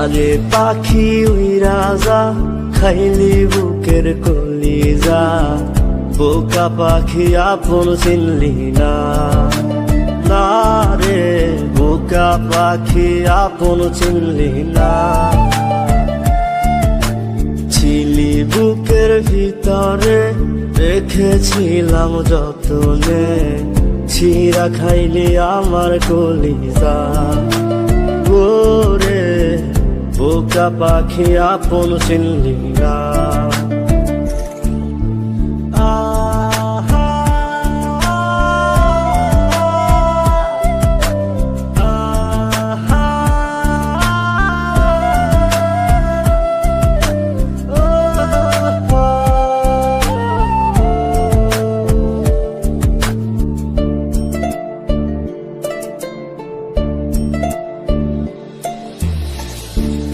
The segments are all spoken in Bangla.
যারে পাখি উইরা যা খাইলি বুকের কলিজা, বোকা পাখি আপন চিনলি না, না রে বোকা পাখি আপন চিনলি না। ছিলি বুকের ভিতরে রেখেছিলাম যতনে, ছিঁড়া খাইলি আমার কলিজা, ওরে বোকা পাখি আপন চিনলি না।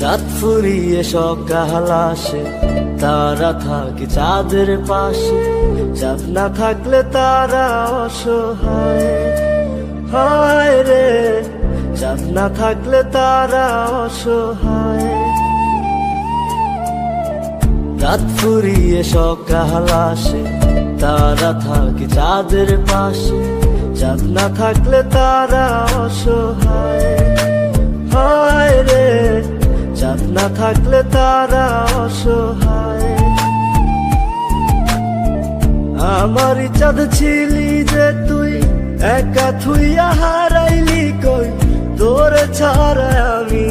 রাত ফুরিয়ে সকাল আসে, তারা থাকে চাঁদের পাশে, চাঁদ না থাকলে তারা অসহায়, হায় রে চাঁদ না থাকলে তারা অসহায়। রাত ফুরিয়ে সকাল আসে, তারা থাকে চাঁদের পাশে, চাঁদ না থাকলে তারা অসহায়, হায় রে চাঁদ না থাকলে তারা অসহায়। আমারই চাঁদ ছিলি যে তুই, একা থুইয়া হারাইলি কই, তোরে ছাড়া আমি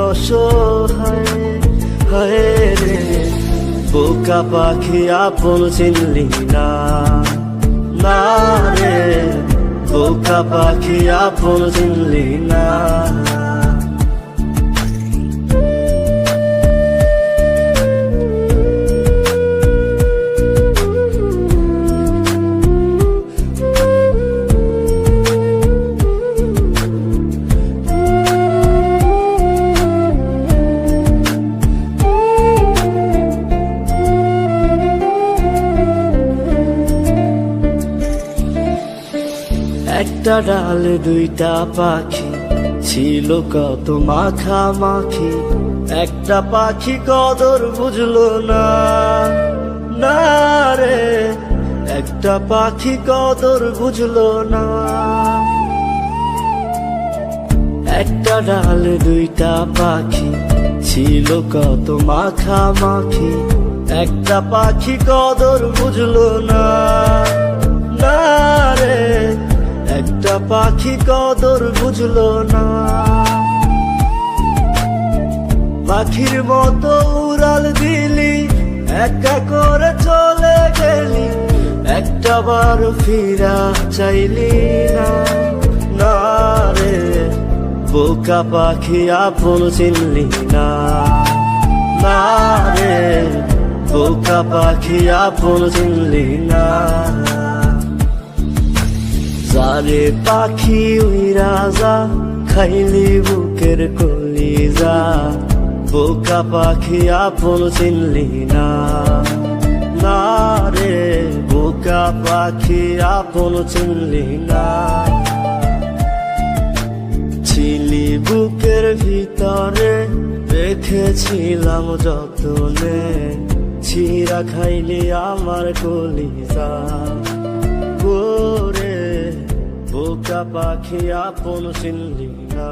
অসহায়, হায় রে বোকা পাখি আপন চিনলি না, না রে বোকা পাখি আপন চিনলি না। একটা ডালে দুইটা পাখি ছিল কত মাখামাখি, একটা পাখি কদর বুঝলো না, না রে একটা পাখি কদর বুঝলো না। একটা ডালে দুইটা পাখি ছিল কত মাখামাখি, একটা পাখি কদর বুঝলো না, না রে একটা পাখি কদর বুঝলো না। পাখির মতো উড়াল দিলি, একা করে চলে গেলি, একটা বার ফিরা চাইলি না, না রে বোকা পাখি আপন চিনলি না, না রে বোকা পাখি আপন চিনলি না। যারে পাখি উইরা যা খাইলি বুকের কলিজা, বোকা পাখি আপন চিনলি না, না রে বোকা পাখি আপন চিনলি না। ছিলি বুকের ভিতরে রেখেছিলাম যতনে, ছিঁড়া খাইলি আমার কলিজা, ওরে বোকা পাখি আপন চিনলি না।